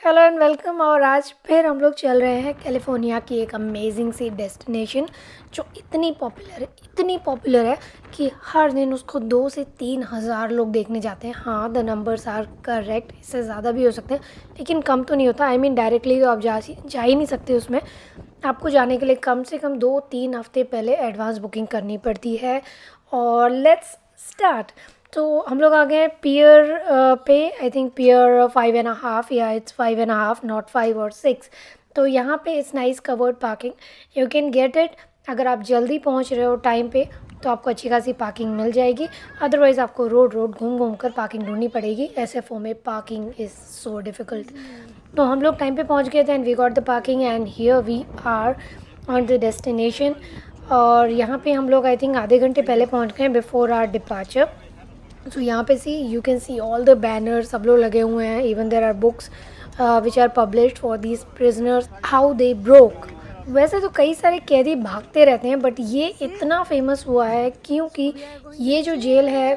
Hello and welcome. और आज फिर हम लोग चल रहे हैं कैलिफोर्निया की एक अमेजिंग सी डेस्टिनेशन जो इतनी पॉपुलर है कि हर दिन उसको 2 से 3 हज़ार लोग देखने जाते हैं। हाँ, द नंबर्स आर करेक्ट, इससे ज़्यादा भी हो सकते हैं लेकिन कम तो नहीं होता। आई मीन डायरेक्टली तो आप जा ही नहीं सकते उसमें। आपको जाने के लिए कम से कम 2-3 हफ्ते पहले एडवांस बुकिंग करनी पड़ती है। और लेट्स स्टार्ट। तो हम लोग आ गए हैं पियर पे। आई थिंक पियर 5.5 या इट्स 5.5 नॉट 5 और 6। तो यहाँ पे it's nice covered parking, you can get it. अगर आप जल्दी पहुँच रहे हो टाइम पे तो आपको अच्छी खासी पार्किंग मिल जाएगी। अदरवाइज़ आपको रोड घूम घूम कर पार्किंग ढूंढनी पड़ेगी। एसएफओ में पार्किंग इज़ सो डिफ़िकल्ट। तो हम लोग टाइम पे पहुँच गए थे and we got the parking and here we are on the destination. और यहाँ पे हम लोग आई थिंक आधे घंटे पहले पहुँच गए बिफोर आवर डिपार्चर। सो यहाँ पे see you can see all the banner सब लोग लगे हुए हैं। Even there are books which are published for these prisoners how they broke. वैसे तो कई सारे कैदी भागते रहते हैं बट ये इतना फेमस हुआ है क्योंकि ये जो जेल है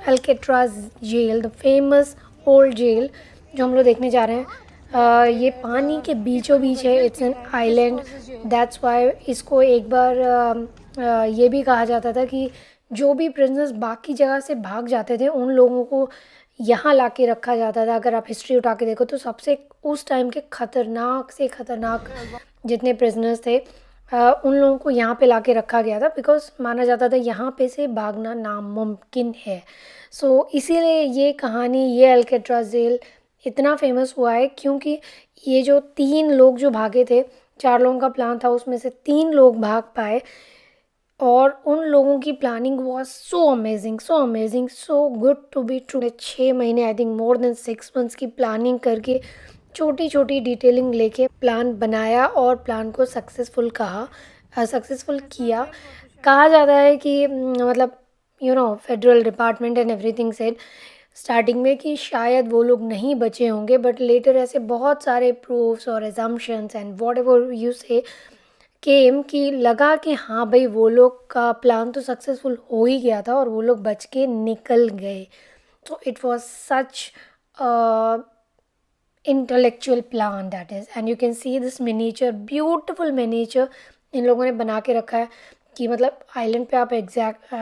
Alcatraz jail, the famous old jail जो हम लोग देखने जा रहे हैं, ये पानी के बीचों बीच है। It's an island, that's why इसको एक बार ये भी कहा जाता था कि जो भी प्रिजनर्स बाकी जगह से भाग जाते थे उन लोगों को यहाँ ला के रखा जाता था। अगर आप हिस्ट्री उठा के देखो तो सबसे उस टाइम के ख़तरनाक से ख़तरनाक जितने प्रिजनर्स थे उन लोगों को यहाँ पे ला के रखा गया था बिकॉज माना जाता था यहाँ पे से भागना नामुमकिन है। सो इसीलिए ये कहानी, ये अल्केट्राज़ जेल इतना फेमस हुआ है क्योंकि ये जो 3 लोग जो भागे थे, 4 लोगों का प्लान था, उसमें से 3 लोग भाग पाए। और उन लोगों की planning was so amazing, so good to be true. 6 महीने, I think more than 6 months की प्लानिंग करके छोटी छोटी डिटेलिंग लेके प्लान बनाया और प्लान को सक्सेसफुल किया। कहा जाता है कि मतलब federal department and everything said starting में कि शायद वो लोग नहीं बचे होंगे, बट लेटर ऐसे बहुत सारे प्रूफ्स और assumptions and what ever you से केम कि लगा कि हाँ भाई वो लोग का प्लान तो सक्सेसफुल हो ही गया था और वो लोग बच के निकल गए। तो it was such intellectual plan that is, and you can see this miniature, beautiful miniature इन लोगों ने बना के रखा है कि मतलब आइलैंड पे आप एग्जैक्ट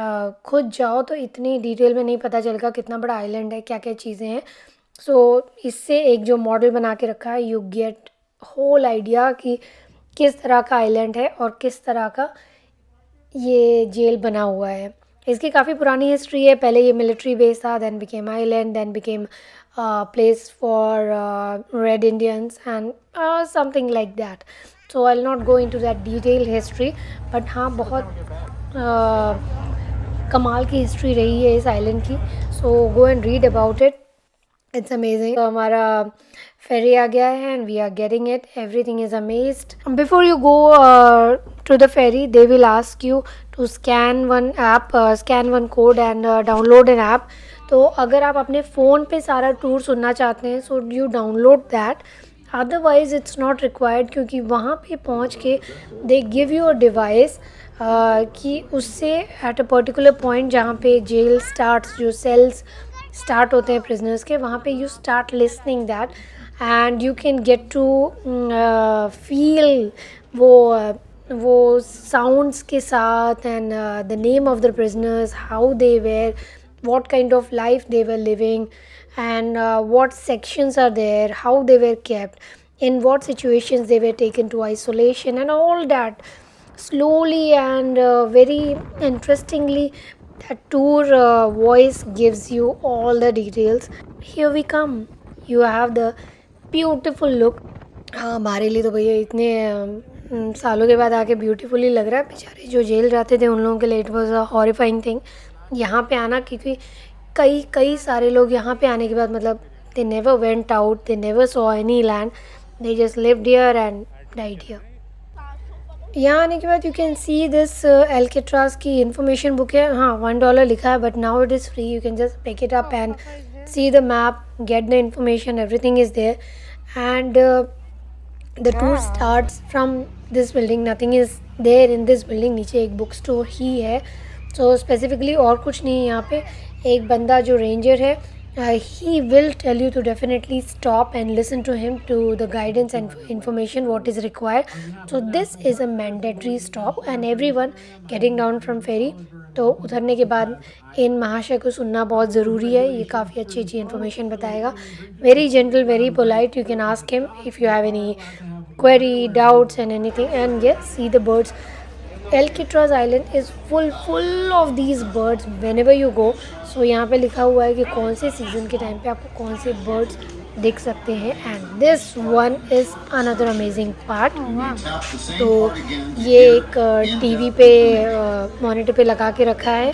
खुद जाओ तो इतनी डिटेल में नहीं पता चलेगा कितना बड़ा आइलैंड है, क्या क्या चीज़ें हैं। सो इससे एक जो मॉडल बना के रखा है, यू गेट होल आइडिया कि किस तरह का आइलैंड है और किस तरह का ये जेल बना हुआ है। इसकी काफ़ी पुरानी हिस्ट्री है। पहले ये मिलिट्री बेस था, then became island, then became place for red Indians and something like that. So I will not go into that detail history, but हाँ बहुत कमाल की हिस्ट्री रही है इस आइलैंड की। So go and read about it, it's amazing. तो हमारा फेरी आ गया है and we are getting it, everything is amazed. Before you go to the ferry they will ask you to scan one code and download an app. तो अगर आप अपने phone पे सारा टूर सुनना चाहते हैं so you download that, otherwise it's not required क्योंकि वहाँ पे पहुँच के they give you a device कि उससे एट अ पर्टिकुलर पॉइंट जहाँ पे जेल स्टार्ट्स, जो सेल्स स्टार्ट होते हैं प्रिजनर्स के, वहाँ पे you start listening that and you can get to feel वो साउंड्स के साथ and the name of the prisoners, how they were, what kind of life they were living and what sections are there, how they were kept, in what situations they were taken to isolation and all that. Slowly and very interestingly that tour voice gives you all the details. Here we come, you have the beautiful look. हाँ, हमारे लिए तो भैया इतने सालों के बाद आके ब्यूटीफुली लग रहा है। बेचारे जो जेल जाते थे उन लोगों के लिए it was a horrifying thing यहाँ पे आना, क्योंकि कई सारे लोग यहाँ पे आने के बाद मतलब they never went out, they never saw any land, they just lived here and died here. यहाँ आने के बाद you can see this Alcatraz की इन्फॉर्मेशन बुक है। हाँ, $1 लिखा है but now it is free, you can just pick it up and see the map, get the information, everything is there and the tour starts from this building. Nothing is there in this building, नीचे एक book store ही है। सो specifically और कुछ नहीं है यहाँ पे। एक बंदा जो रेंजर है he will tell you to definitely stop and listen to him to the guidance and information what is required. So this is a mandatory stop and everyone getting down from ferry. तो उतरने के बाद इन महाशय को सुनना बहुत ज़रूरी है, ये काफ़ी अच्छी अच्छी इन्फॉर्मेशन बताएगा. Very gentle, very polite. You can ask him if you have any query, doubts and anything. And yes, see the birds. Alcatraz Island is full of these birds whenever you go. So यहाँ पे लिखा हुआ है कि कौन से season के time पे आपको कौन से बर्ड्स देख सकते हैं. And this one is another amazing part. तो ये एक टीवी पे मॉनिटर पे लगा के रखा है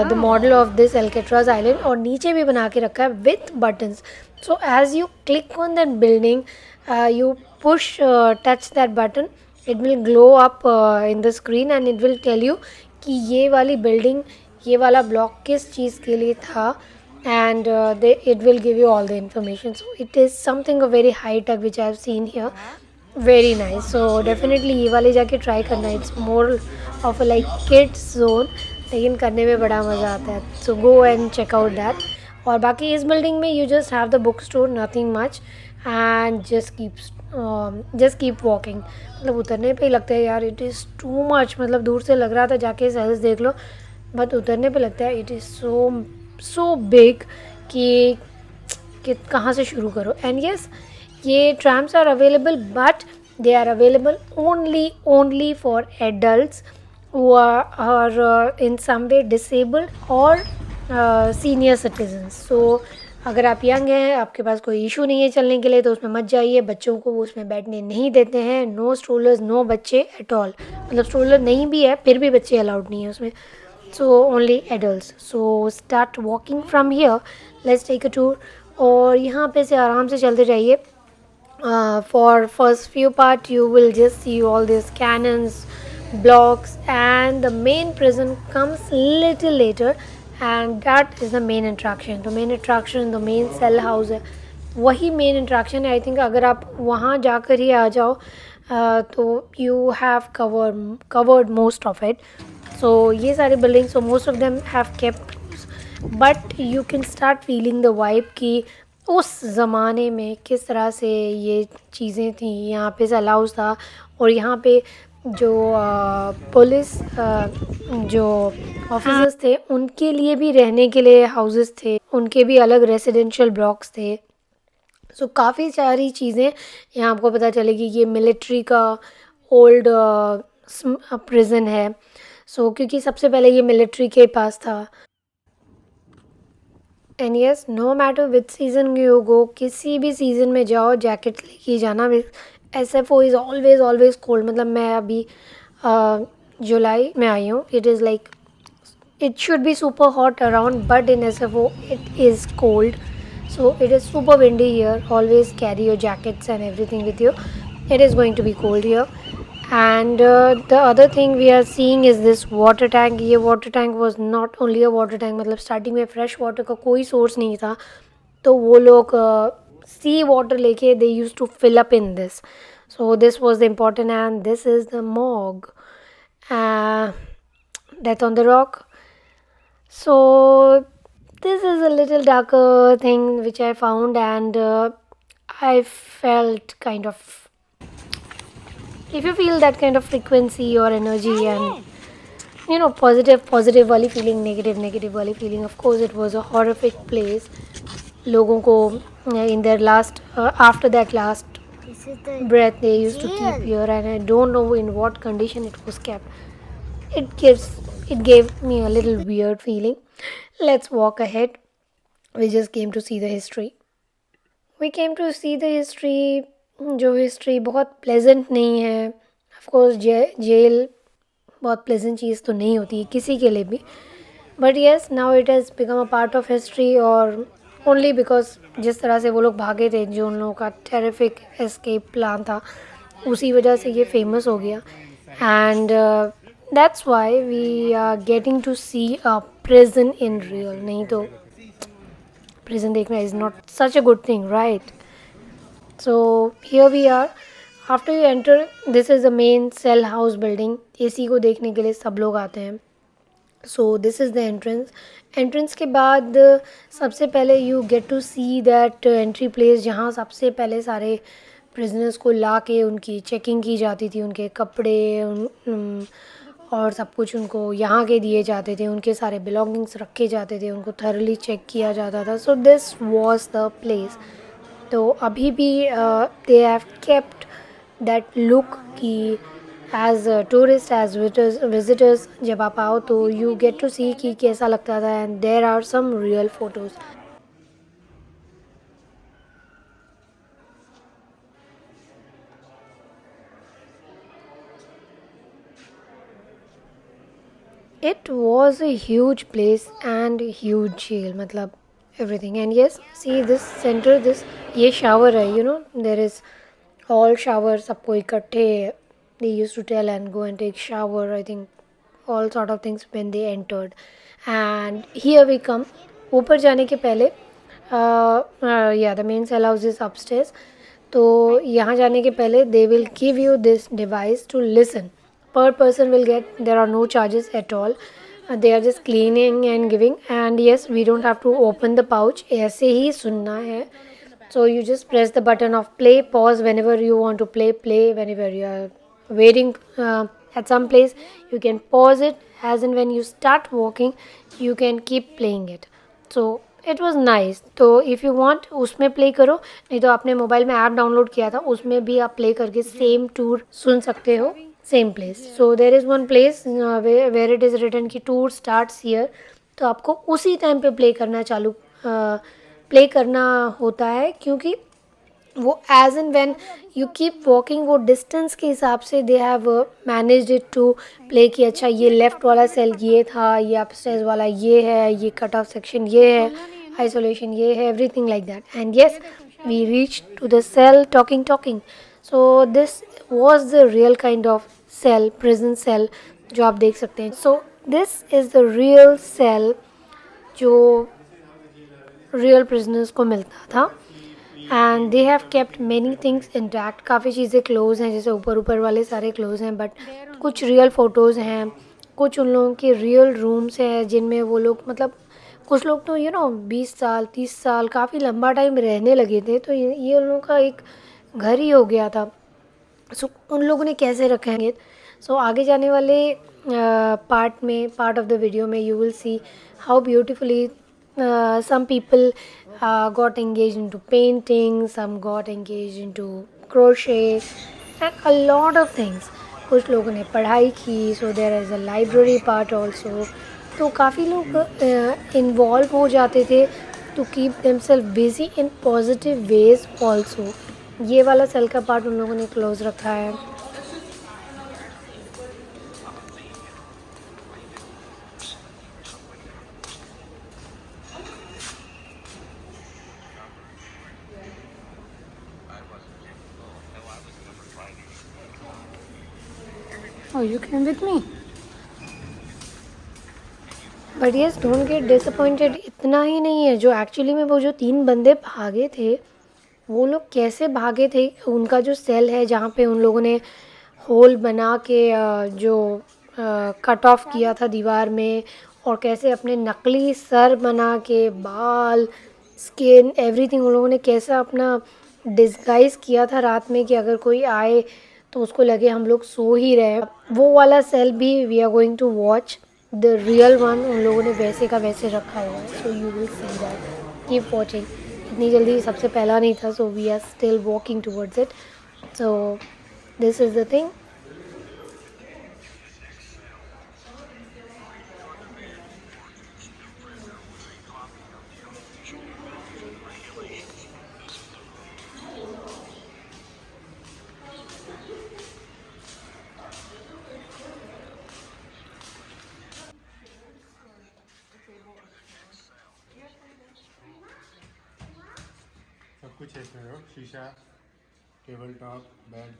the model of this Alcatraz island, और नीचे भी बना के रखा है with buttons. So as you click on that building, you push touch that button, it will glow up in the screen and it will tell you कि ये वाली बिल्डिंग, ये वाला ब्लॉक किस चीज़ के लिए था. and it will give you all the information. So it is something a very high tech which I have seen here. Very nice. So definitely ये वाले जाके try करना. It's more of a like kids zone, लेकिन करने में बड़ा मज़ा आता है. So go and check out that. और बाकी इस बिल्डिंग में you just have the book store, nothing much. And just keep walking. मतलब उतरने पे ही लगता है यार इट इज़ टू मच. मतलब दूर से लग रहा था जाके सेल्स देख लो, बट उतरने पे लगता है इट इज़ सो बिग कि कहाँ से शुरू करो. एंड यस, ये trams are available but they are available only for adults who are in some way disabled or senior citizens. So अगर आप यंग हैं, आपके पास कोई इशू नहीं है चलने के लिए, तो उसमें मत जाइए. बच्चों को वो उसमें बैठने नहीं देते हैं. नो स्ट्रोलर्स, नो बच्चे एट ऑल. मतलब स्ट्रोलर नहीं भी है फिर भी बच्चे अलाउड नहीं है उसमें. So only adults. So start walking from here. Let's take a tour. और यहाँ पे से आराम से चलते जाइए. For first few part you will just see all these cannons, blocks, and the main prison comes little later, and that is the main attraction. The main attraction, the main cell house है, वही main interaction है. I think अगर आप वहाँ जाकर ही आ जाओ तो you have covered most of it. So ये सारी building, so most of them have kept, but you can start feeling the vibe कि उस ज़माने में किस तरह से ये चीज़ें थी. यहाँ पे सेल हाउस था, और यहाँ पे जो पुलिस जो ऑफिसर्स थे उनके लिए भी रहने के लिए हाउसेस थे, उनके भी अलग रेसिडेंशियल ब्लॉक्स थे. सो काफ़ी सारी चीज़ें यहाँ आपको पता चलेगी. ये मिलिट्री का ओल्ड प्रिजन है. सो क्योंकि सबसे पहले ये मिलिट्री के पास था. And yes, no matter which season you go, किसी भी सीज़न में जाओ जैकेट लेके जाना. SFO is always cold. मतलब मैं अभी जुलाई में आई हूँ. It is like it should be super hot around, but in SFO it is cold. So it is super windy here. Always carry your jackets and everything with you. It is going to be cold here. And the other thing we are seeing is this water tank. ये water tank was not only a water tank, मतलब starting में fresh water का कोई source नहीं था, तो वो लोग sea water लेके they used to fill up in this. So this was the important. And this is the morgue, Death on the Rock. So this is a little darker thing which I found, and I felt kind of, if you feel that kind of frequency or energy and you know positive wali feeling, negative wali feeling, of course it was a horrific place. लोगों को in their last after that last breath they used to keep here, and I don't know in what condition it was kept. It gave me a little weird feeling. Let's walk ahead. We just came to see the history. जो history बहुत pleasant नहीं है. Of course jail बहुत pleasant चीज़ तो नहीं होती है किसी के लिए भी, but yes now it has become a part of history. और ओनली बिकॉज जिस तरह से वो लोग भागे थे, जो उन लोगों का टेरिफिक एस्केप प्लान था, उसी वजह से ये फेमस हो गया. And that's why we are getting to see a prison in real. नहीं तो प्रिजन देखना is not such a good thing, right? So here we are. After you enter, this is the main cell house building. AC को देखने के लिए सब लोग आते हैं. So this is the entrance. Entrance के बाद सबसे पहले you get to see that entry place, जहाँ सबसे पहले सारे प्रिजनर्स को ला के उनकी चेकिंग की जाती थी, उनके कपड़े और सब कुछ उनको यहाँ के दिए जाते थे, उनके सारे बिलोंगिंग्स रखे जाते थे, उनको थरली चेक किया जाता था। सो दिस वॉज द प्लेस। तो अभी भी दे हैव केप्ट दैट लुक कि एज टूरिस्ट एज विजिटर्स जब आप आओ तो यू गेट टू सी कि कैसा लगता था, and there are some real photos. It was a huge place and huge jail, मतलब everything. And yes, see this center, this ये shower है, you know, there is all shower, सबको इकट्ठे they used to tell and go and take shower, I think all sort of things when they entered. And here we come, ऊपर जाने के पहले yeah, the main cell house is upstairs. तो यहाँ जाने के पहले they will give you this device to listen. Per person will get, there are no charges at all. They are just cleaning and giving, and yes, we don't have to open the pouch, ऐसे ही सुनना है. So you just press the button of play, pause whenever you want to play whenever you are waiting at some place. You can pause it, as in when you start walking you can keep playing it. So it was nice. तो if you want उसमें play करो, नहीं तो आपने mobile में app download किया था, उसमें भी आप प्ले करके सेम टूर सुन सकते हो, same place. So there is one place where it is written कि टूर स्टार्ट्स हियर. तो आपको उसी टाइम पे प्ले करना प्ले करना होता है, क्योंकि वो as and when you keep walking वो डिस्टेंस के हिसाब से they have managed it to play कि अच्छा ये लेफ़्ट वाला सेल ये था, ये अपस्टेयर्स वाला ये है, ये कट ऑफ सेक्शन ये है, आइसोलेशन ये है, everything like that. And yes, we reach to the cell talking. So this was the real kind of cell, prison cell जो आप देख सकते हैं. So this is the real cell जो रियल प्रिजनर्स को मिलता था. And they have kept many things intact. काफ़ी चीज़ें क्लोज हैं, जैसे ऊपर वाले सारे क्लोज हैं, बट कुछ रियल फ़ोटोज़ हैं, कुछ उन लोगों के रियल रूम्स हैं जिनमें वो लोग, मतलब कुछ लोग तो 20 साल 30 साल काफ़ी लंबा टाइम रहने लगे थे, तो ये उन लोगों का एक घर ही हो गया था. सो उन लोगों ने कैसे रखेंगे. सो आगे जाने वाले पार्ट ऑफ द वीडियो में you will see how beautifully some people got engaged into painting, some got engaged into crochet and a lot of things. कुछ लोगों ने पढ़ाई की. so there is a library part also. तो काफ़ी लोग involve हो जाते थे to keep themselves busy in positive ways also. ये वाला सेल का पार्ट उन लोगों ने क्लोज रखा है. Oh, you came with me? But yes, don't get disappointed. इतना ही नहीं है, जो एक्चुअली में वो जो 3 बंदे भागे थे, वो लोग कैसे भागे थे. उनका जो सेल है जहाँ पे उन लोगों ने होल बना के जो कट ऑफ किया था दीवार में, और कैसे अपने नकली सर बना के, बाल, स्किन, एवरीथिंग उन लोगों ने कैसा अपना डिस्गाइज किया था रात में कि अगर कोई आए तो उसको लगे हम लोग सो ही रहे. वो वाला सेल भी we are going to watch the real one. उन लोगों ने वैसे का वैसे रखा हुआ है. So you will see that. Keep watching. इतनी जल्दी सबसे पहला नहीं था, so we are still walking towards it. So this is the thing. सब कुछ है इसमें, हो शीशा, टेबल टॉप, बेड.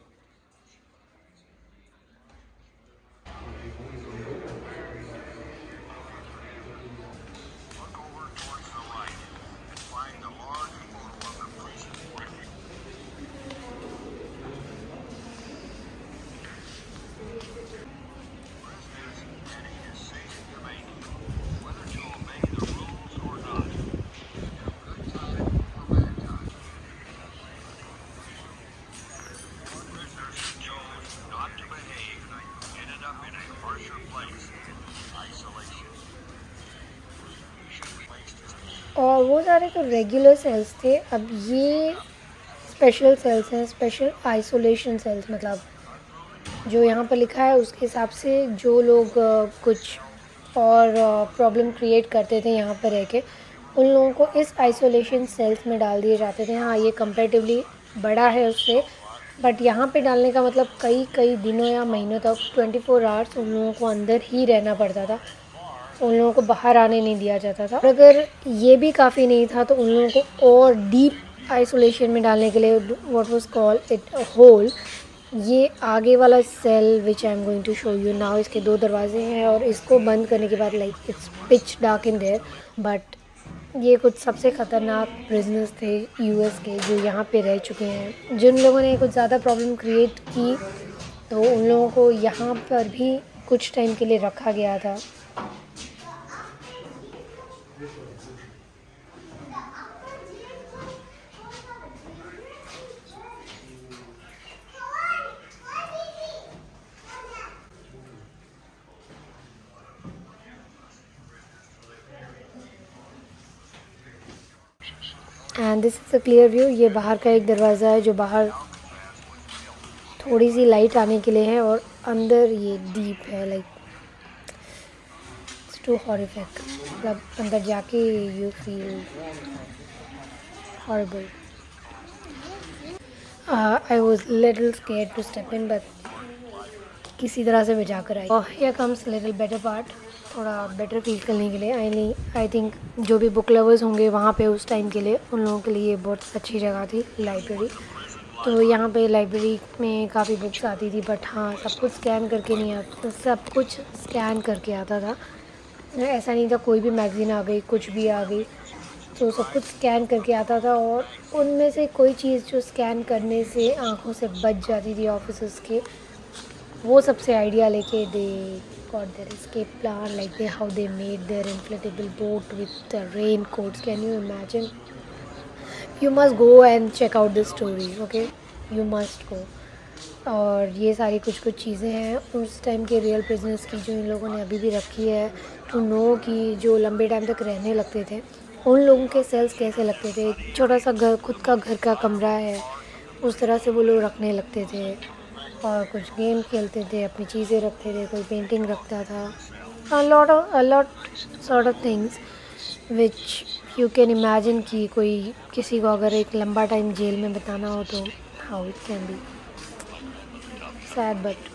और वो सारे तो रेगुलर सेल्स थे। अब ये स्पेशल सेल्स हैं, स्पेशल आइसोलेशन सेल्स। मतलब जो यहाँ पर लिखा है उसके हिसाब से जो लोग कुछ और प्रॉब्लम क्रिएट करते थे यहाँ पर रह के, उन लोगों को इस आइसोलेशन सेल्स में डाल दिए जाते थे। हाँ, ये कंपैरेटिवली बड़ा है उससे, बट यहाँ पे डालने का मतलब कई कई दिनों या महीनों तक 24 आवर्स उन लोगों को अंदर ही रहना पड़ता था। उन लोगों को बाहर आने नहीं दिया जाता था। और अगर ये भी काफ़ी नहीं था तो उन लोगों को और डीप आइसोलेशन में डालने के लिए what was called it hole, ये आगे वाला cell which I am going to show you now, इसके 2 दरवाजे हैं और इसको बंद करने के बाद like it's pitch dark in their. But ये कुछ सबसे ख़तरनाक प्रिजनर्स थे यूएस के जो यहाँ पे रह चुके हैं। जिन लोगों ने कुछ ज़्यादा प्रॉब्लम क्रिएट की तो उन लोगों को यहाँ पर भी कुछ टाइम के लिए रखा गया था। And this is a clear view. ये बाहर का एक दरवाज़ा है जो बाहर थोड़ी सी लाइट आने के लिए है, और अंदर ये डीप है, लाइक इट्स टू हॉरिफिक। मतलब अंदर जाके you feel horrible. I was little scared to step in, but किसी तरह से बचा कर आई। और here comes little better part, थोड़ा बेटर फील करने के लिए। आई थिंक जो भी बुक लवर्स होंगे वहाँ पे उस टाइम के लिए, उन लोगों के लिए बहुत अच्छी जगह थी लाइब्रेरी। तो यहाँ पे लाइब्रेरी में काफ़ी बुक्स आती थी, बट हाँ, सब कुछ स्कैन करके नहीं आता, सब कुछ स्कैन करके आता था। ऐसा नहीं था कोई भी मैगज़ीन आ गई, कुछ भी आ गई, तो सब कुछ स्कैन करके आता था। और उनमें से कोई चीज़ जो स्कैन करने से आँखों से बच जाती थी ऑफिसर्स के, वो सबसे आइडिया लेके they got their escape plan, like they how they made their inflatable boat with rain coats. Can you imagine? You must go and check out this story, okay, you must go. और ये सारी कुछ कुछ चीज़ें हैं उस time के real business की, जो इन लोगों ने अभी भी रखी है टू नो कि जो लंबे टाइम तक रहने लगते थे उन लोगों के सेल्स कैसे लगते थे। छोटा सा घर, खुद का घर का कमरा है, उस तरह से वो लोग रखने लगते थे। और कुछ गेम खेलते थे, अपनी चीज़ें रखते थे, कोई पेंटिंग रखता था, a lot sort of things which you can imagine कि कोई किसी को अगर एक लंबा टाइम जेल में बिताना हो तो how it can be sad but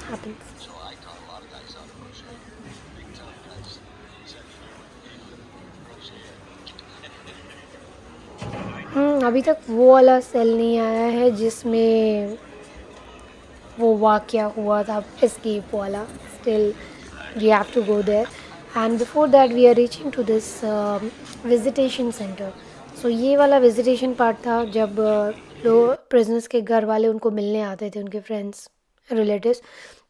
happens. अभी तक वो वाला सेल नहीं आया है जिसमें वो वाक़या हुआ था, एस्केप वाला। Still we have to go there, and before that we are reaching to this visitation centre. So ये वाला विजिटेशन पार्ट था जब लोग प्रिजनर्स के घर वाले उनको मिलने आते थे, उनके फ्रेंड्स रिलेटिव्स।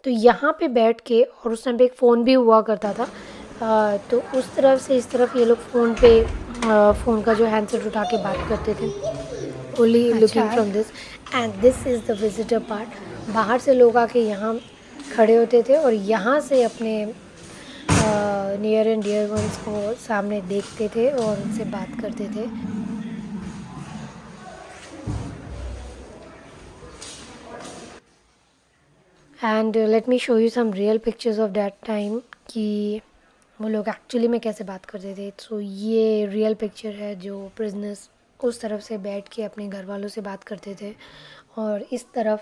तो यहाँ पे बैठ के, और उस टाइम पे एक फ़ोन भी हुआ करता था, तो उस तरफ से इस तरफ ये लोग फ़ोन पे फ़ोन का जो हैंडसेट उठा के बात करते थे, only looking from this. And this is the visitor part. बाहर से लोग आके यहाँ खड़े होते थे और यहाँ से अपने नियर एंड डियर वंस को सामने देखते थे और उनसे बात करते थे। And let me show you some real pictures of that time कि वो लोग एक्चुअली में कैसे बात करते थे। सो ये रियल पिक्चर है जो प्रिजनर्स उस तरफ से बैठ के अपने घर वालों से बात करते थे, और इस तरफ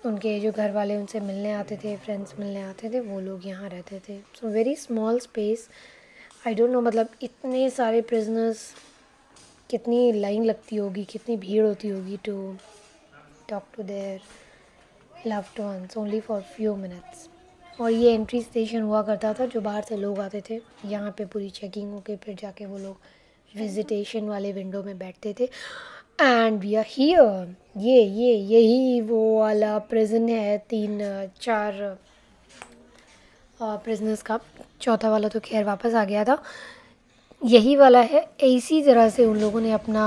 उनके जो घर वाले उनसे मिलने आते थे, फ्रेंड्स मिलने आते थे, वो लोग यहाँ रहते थे। So very small space. I don't know, मतलब इतने सारे प्रिजनर्स, कितनी लाइन लगती होगी, कितनी भीड़ होती होगी to talk to their loved ones only for few minutes. और ये एंट्री स्टेशन हुआ करता था, जो बाहर से लोग आते थे यहाँ पे पूरी चेकिंग होके फिर जाके वो लोग विजिटेशन वाले विंडो में बैठते थे। And we are here. यही वो वाला प्रिजन है, 3-4 प्रिजनर्स का। चौथा वाला तो खैर वापस आ गया था, यही वाला है। इसी तरह से उन लोगों ने अपना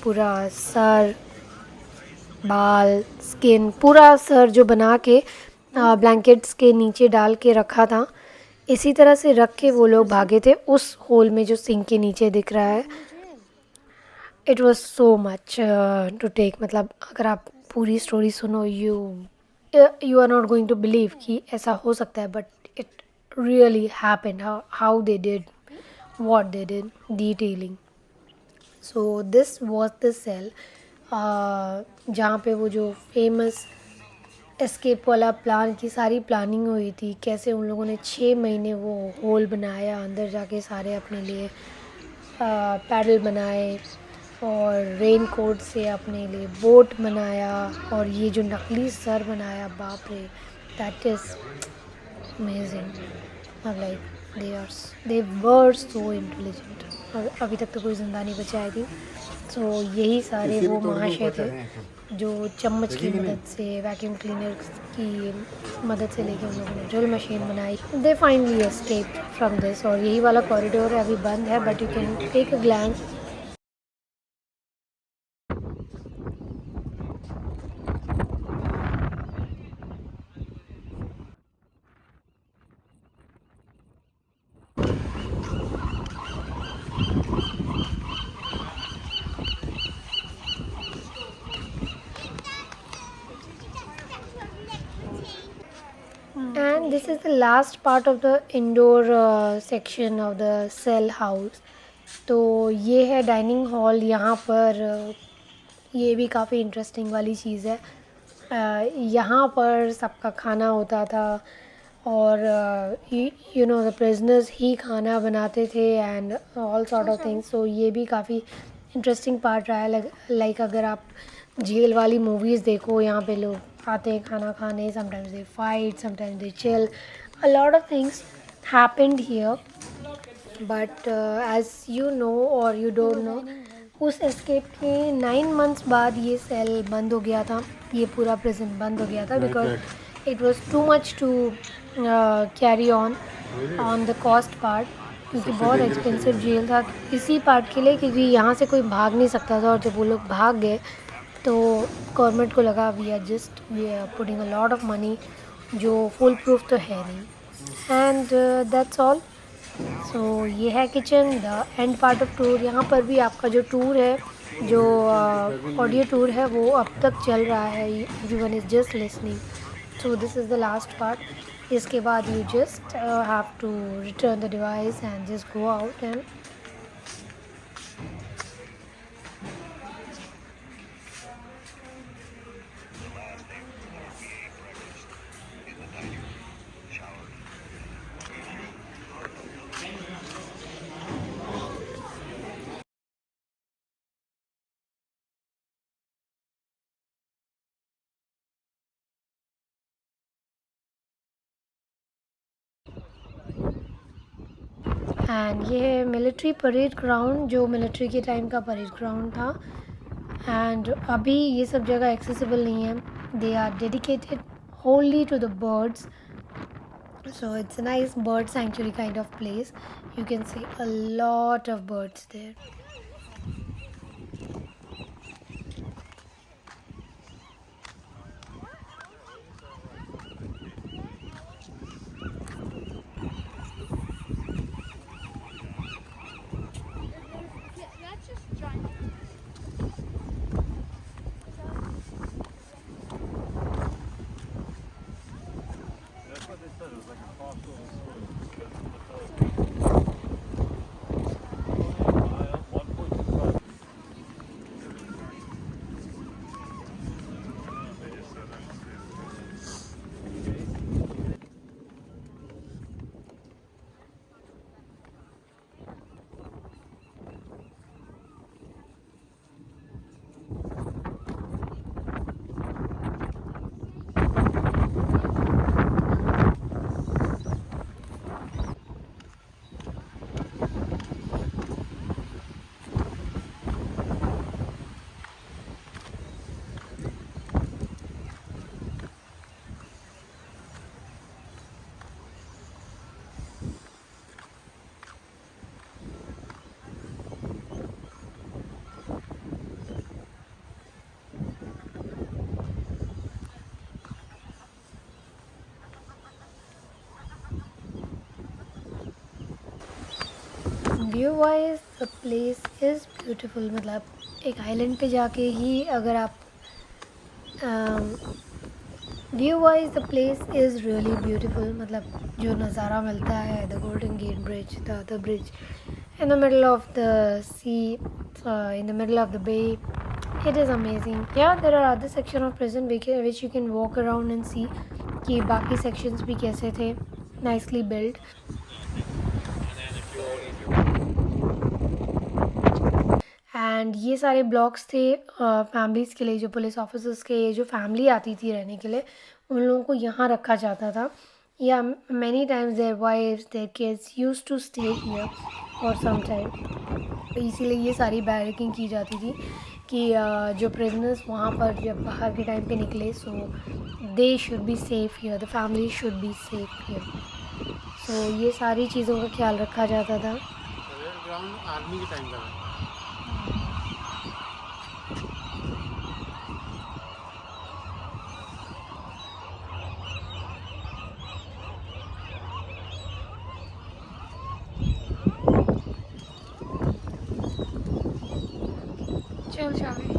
पूरा सर, बाल, स्किन, पूरा सर जो बना के ब्लैंकेट्स के नीचे डाल के रखा था, इसी तरह से रख के वो लोग भागे थे उस होल में जो सिंक के नीचे दिख रहा है. It was so much to take. मतलब अगर आप पूरी स्टोरी सुनो, you are not going to believe कि ऐसा हो सकता है, but it really happened. How they did what they did, detailing. So this was the cell जहाँ पे वो जो फेमस एस्केप वाला प्लान की सारी प्लानिंग हुई थी. कैसे उन लोगों ने 6 महीने वो होल बनाया, अंदर जाके सारे अपने लिए पैडल बनाए और रेन कोट से अपने लिए बोट बनाया, और ये जो नकली सर बनाया, बाप रे, दैट इज़ अमेजिंग. अब like they were so intelligent. और अभी तक तो कोई ज़िंदा नहीं बचा आई थी. सो यही सारे वो महाशय थे जो चम्मच की मदद से, वैक्यूम क्लीनर की मदद से लेके उन लोगों ने ड्रिल मशीन बनाई. They finally escape from this. और यही वाला कॉरिडोर अभी बंद है, but you can take a glance. And this is the last part of the indoor section of the cell house. तो ये है डाइनिंग हॉल. यहाँ पर ये भी काफ़ी इंटरेस्टिंग वाली चीज़ है. यहाँ पर सबका खाना होता था, और यू नो द प्रिजनर्स ही खाना बनाते थे and all sort of things. So ये भी काफ़ी इंटरेस्टिंग पार्ट रहा है. लाइक अगर आप जेल वाली मूवीज़ देखो, यहाँ पे लोग आते हैं खाना खाने. Sometimes they fight, sometimes they chill. A lot of things happened here. But as you know और यू डोंट नो, उस एस्केप के 9 months बाद ये सेल बंद हो गया था. ये पूरा प्रिजन बंद हो गया था because it was too much to carry on the cost part. क्योंकि बहुत एक्सपेंसिव जेल था इसी पार्ट के लिए, क्योंकि यहाँ से कोई भाग नहीं सकता था. और जब वो लोग भाग गए तो गवर्नमेंट को लगा we are putting a lot of money, जो फुल प्रूफ तो है नहीं. And that's all. सो ये है kitchen, the end part of tour. यहाँ पर भी आपका जो टूर है, जो ऑडियो टूर है, वो अब तक चल रहा है. Everyone is just listening. So this is the last part. इसके बाद you just have to return the device and just go out. And ये है मिलिट्री परेड ग्राउंड, जो मिलिट्री के टाइम का परेड ग्राउंड था. एंड अभी ये सब जगह एक्सेसिबल नहीं है. They are dedicated wholly to the birds. So it's a nice bird sanctuary kind of place. You can see a lot of birds there. View wise the place is beautiful, मतलब एक island पे जाके ही अगर आप view wise the place is really beautiful, मतलब जो नज़ारा मिलता है, the Golden Gate Bridge, the other bridge in the middle of the sea, in the middle of the bay. It is amazing. Yeah, there are other section of prison which you can walk around and see कि बाकी sections भी कैसे थे, nicely built. And ये सारे blocks थे families के लिए, जो पुलिस ऑफिसर्स के जो फैमिली आती थी रहने के लिए, उन लोगों को यहाँ रखा जाता था. या many times their wives, their kids used to stay here for some time. इसीलिए ये सारी बैरिकिंग की जाती थी कि जो प्रिजनर्स वहाँ पर जब बाहर के टाइम पे निकले, so they should be safe here, the family should be safe here. So ये सारी चीज़ों का ख्याल रखा जाता था. ग्राउंड आर्मी के टाइम का है. चल चाबी.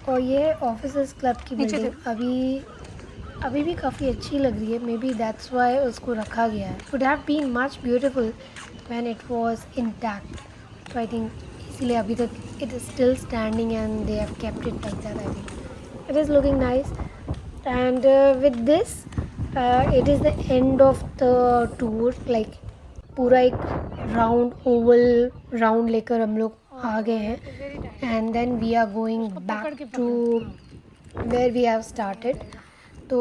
और ये ऑफिसर्स क्लब की बिल्डिंग अभी भी काफ़ी अच्छी लग रही है. मे बी दैट्स वाई उसको रखा गया है. Would have been much beautiful when it was intact. तो आई थिंक इसीलिए अभी तक it is still standing and they have kept it like that. I think it is looking nice. And with this it is the end of the tour. Like पूरा एक round Oval round लेकर हम लोग आ गए हैं. And then we are going back to where we have started. तो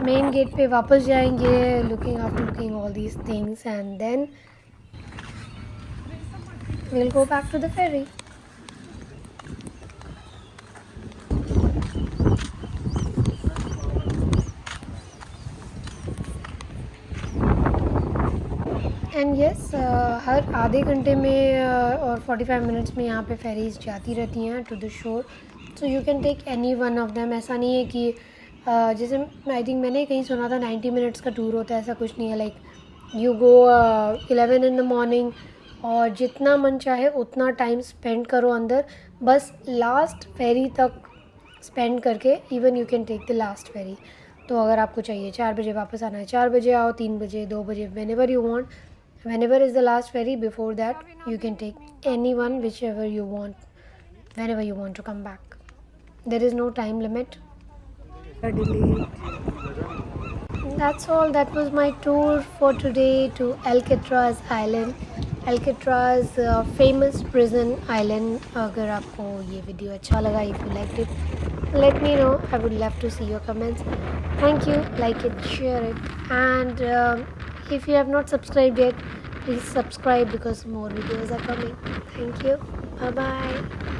main gate पे वापस जाएंगे, looking after looking all these things, and then we will go back to the ferry. And yes, हर आधे घंटे में और 45 मिनट्स में यहाँ पे फेरीज जाती रहती हैं to the shore. So you can take any one of them. ऐसा नहीं है कि जैसे आई थिंक मैंने कहीं सुना था 90 मिनट्स का टूर होता है. ऐसा कुछ नहीं है. Like you go 11 in the morning और जितना मन चाहे उतना टाइम स्पेंड करो अंदर, बस लास्ट फेरी तक स्पेंड करके even you can take the last ferry. तो अगर आपको चाहिए 4 बजे वापस आना है, 4 बजे आओ, 3 बजे, 2 बजे, whenever you want. Whenever is the last ferry, before that you can take any one, whichever you want, whenever you want to come back. There is no time limit. That's all. That was my tour for today to Alcatraz Island. Alcatraz famous prison island. अगर आपको ये video अच्छा लगा, if you liked it, let me know. I would love to see your comments. Thank you. Like it, share it, and if you have not subscribed yet, please subscribe because more videos are coming. Thank you. Bye bye.